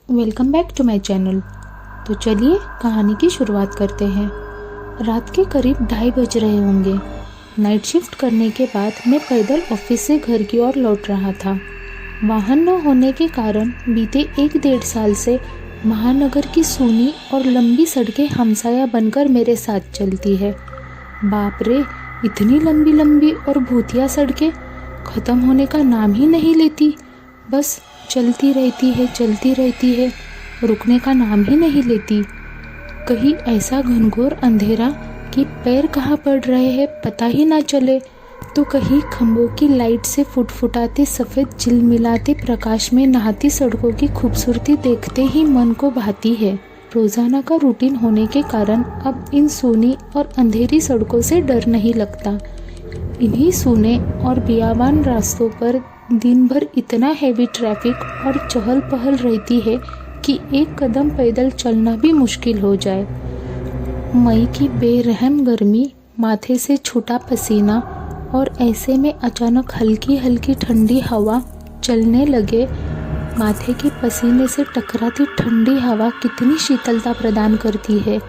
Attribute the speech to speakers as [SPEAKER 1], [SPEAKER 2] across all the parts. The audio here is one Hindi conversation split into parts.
[SPEAKER 1] Welcome back to my channel. तो चलिए कहानी की शुरुआत करते हैं। रात के करीब 2:30 बज रहे होंगे। नाइट शिफ्ट करने के बाद मैं पैदल ऑफिस से घर की ओर लौट रहा था। वाहन न होने के कारण बीते 1-1.5 साल से महानगर की सूनी और लंबी सड़कें हमसाया बनकर मेरे साथ चलती है। बाप रे, इतनी लंबी लंबी और भूतिया सड़कें ख़त्म होने का नाम ही नहीं लेती। बस चलती रहती है, रुकने का नाम ही नहीं लेती। कहीं ऐसा घनघोर अंधेरा कि पैर कहाँ पड़ रहे हैं पता ही ना चले, तो कहीं खंभों की लाइट से फुटफुटाते सफ़ेद झिलमिलाते प्रकाश में नहाती सड़कों की खूबसूरती देखते ही मन को भाती है। रोज़ाना का रूटीन होने के कारण अब इन सूनी और अंधेरी सड़कों से डर नहीं लगता। इन्हीं सूने और बियाबान रास्तों पर दिन भर इतना हैवी ट्रैफिक और चहल पहल रहती है कि एक कदम पैदल चलना भी मुश्किल हो जाए। मई की बेरहम गर्मी, माथे से छूटा पसीना और ऐसे में अचानक हल्की हल्की ठंडी हवा चलने लगे। माथे के पसीने से टकराती ठंडी हवा कितनी शीतलता प्रदान करती है।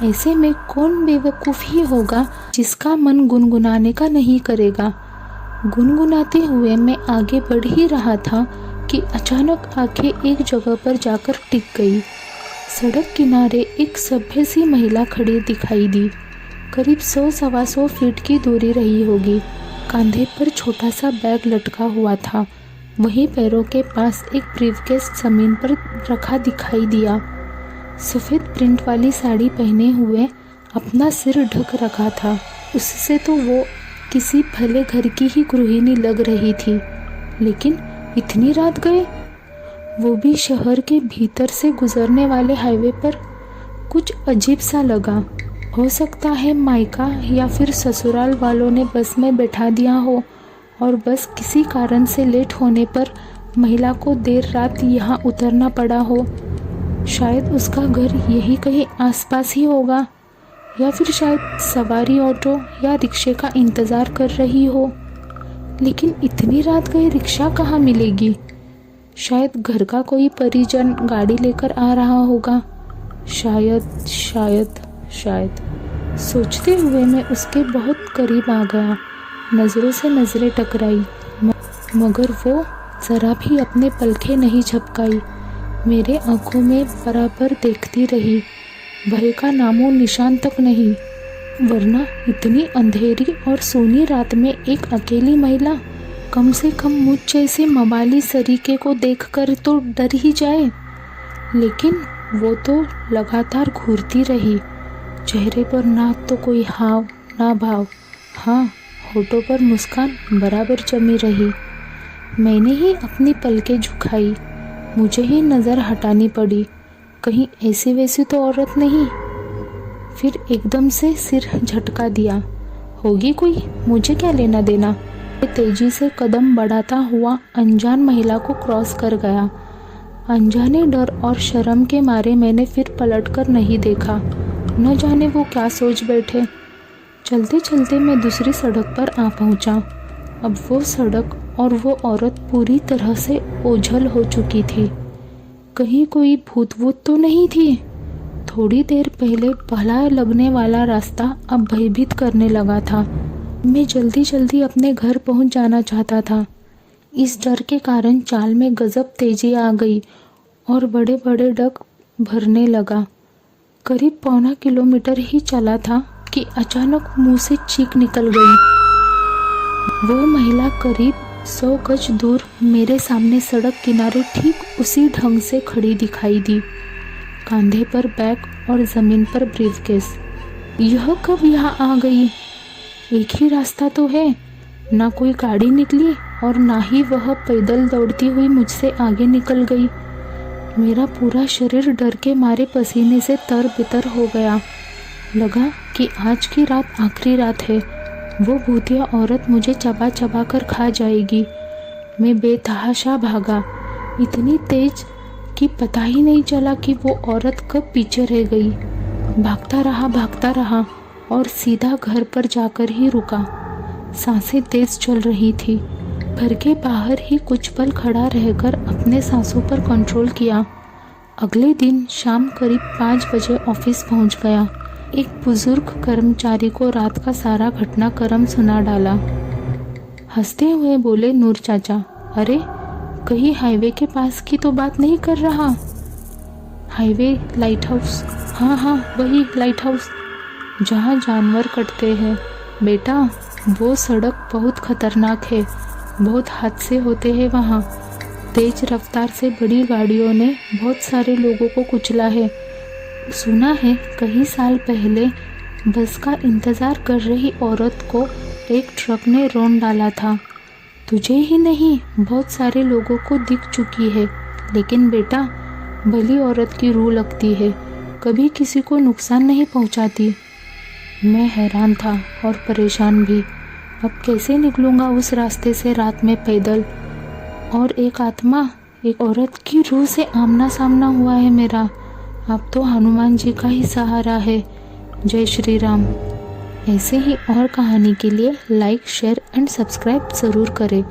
[SPEAKER 1] ऐसे में कौन बेवकूफ़ ही होगा जिसका मन गुनगुनाने का नहीं करेगा। गुनगुनाते हुए मैं आगे बढ़ ही रहा था कि अचानक आंखें एक जगह पर जाकर टिक गई। सड़क किनारे एक सभ्य सी महिला खड़ी दिखाई दी। करीब 100-125 फीट की दूरी रही होगी। कंधे पर छोटा सा बैग लटका हुआ था। वहीं पैरों के पास एक ब्रीफकेस जमीन पर रखा दिखाई दिया। सफ़ेद प्रिंट वाली साड़ी पहने हुए अपना सिर ढक रखा था। उससे तो वो किसी भले घर की ही गृहिणी लग रही थी। लेकिन इतनी रात गए, वो भी शहर के भीतर से गुजरने वाले हाईवे पर। कुछ अजीब सा लगा। हो सकता है मायका या फिर ससुराल वालों ने बस में बैठा दिया हो और बस किसी कारण से लेट होने पर महिला को देर रात यहाँ उतरना पड़ा हो। शायद उसका घर यही कहीं आसपास ही होगा, या फिर शायद सवारी ऑटो या रिक्शे का इंतज़ार कर रही हो। लेकिन इतनी रात गए रिक्शा कहाँ मिलेगी? शायद घर का कोई परिजन गाड़ी लेकर आ रहा होगा। शायद सोचते हुए मैं उसके बहुत करीब आ गया। नज़रों से नज़रें टकराई, मगर वो ज़रा भी अपने पलकें नहीं झपकाई। मेरे आंखों में बराबर देखती रही। भय का नामो निशान तक नहीं। वरना इतनी अंधेरी और सूनी रात में एक अकेली महिला, कम से कम मुझ जैसे मवाली सरीके को देखकर तो डर ही जाए। लेकिन वो तो लगातार घूरती रही। चेहरे पर ना तो कोई हाव ना भाव। हाँ, होठों पर मुस्कान बराबर जमी रही। मैंने ही अपनी पलकें झुकाई। मुझे ही नज़र हटानी पड़ी। कहीं ऐसी वैसी तो औरत नहीं। फिर एकदम से सिर झटका दिया। होगी कोई, मुझे क्या लेना देना। तेजी से कदम बढ़ाता हुआ अनजान महिला को क्रॉस कर गया। अनजाने डर और शर्म के मारे मैंने फिर पलटकर नहीं देखा। न जाने वो क्या सोच बैठे। चलते चलते मैं दूसरी सड़क पर आ पहुंचा। अब वो सड़क और वो औरत पूरी तरह से ओझल हो चुकी थी। कहीं कोई भूत तो नहीं थी। थोड़ी देर पहले भला लगने वाला रास्ता अब भयभीत करने लगा था। मैं जल्दी जल्दी अपने घर पहुंच जाना चाहता था। इस डर के कारण चाल में गजब तेजी आ गई और बड़े बड़े डग भरने लगा। करीब 1.25 किलोमीटर ही चला था कि अचानक मुंह से चीख निकल गई। वो महिला करीब 100 गज दूर मेरे सामने सड़क किनारे ठीक उसी ढंग से खड़ी दिखाई दी। कंधे पर बैग और ज़मीन पर ब्रीफकेस। यह कब यहाँ आ गई? एक ही रास्ता तो है। ना कोई गाड़ी निकली और ना ही वह पैदल दौड़ती हुई मुझसे आगे निकल गई। मेरा पूरा शरीर डर के मारे पसीने से तर-बितर हो गया। लगा कि आज की रात आखिरी रात है। वो भूतिया औरत मुझे चबा चबा कर खा जाएगी। मैं बेतहाशा भागा, इतनी तेज कि पता ही नहीं चला कि वो औरत कब पीछे रह गई। भागता रहा और सीधा घर पर जाकर ही रुका। सांसें तेज चल रही थी। घर के बाहर ही कुछ पल खड़ा रहकर अपने सांसों पर कंट्रोल किया। अगले दिन शाम करीब 5 बजे ऑफिस पहुंच गया। एक बुजुर्ग कर्मचारी को रात का सारा घटनाक्रम सुना डाला। हंसते हुए बोले नूर चाचा, अरे कहीं हाईवे के पास की तो बात नहीं कर रहा? Highway light house? हाँ वही लाइट हाउस जहाँ जानवर कटते हैं। बेटा वो सड़क बहुत खतरनाक है, बहुत हादसे होते हैं वहाँ। तेज रफ्तार से बड़ी गाड़ियों ने बहुत सारे लोगों को कुचला है। सुना है कई साल पहले बस का इंतज़ार कर रही औरत को एक ट्रक ने रौंद डाला था। तुझे ही नहीं बहुत सारे लोगों को दिख चुकी है। लेकिन बेटा भली औरत की रूह लगती है, कभी किसी को नुकसान नहीं पहुंचाती। मैं हैरान था और परेशान भी। अब कैसे निकलूँगा उस रास्ते से रात में पैदल? और एक आत्मा, एक औरत की रूह से आमना सामना हुआ है मेरा। अब तो हनुमान जी का ही सहारा है। जय श्री राम। ऐसे ही और कहानी के लिए लाइक, शेयर एंड सब्सक्राइब ज़रूर करें।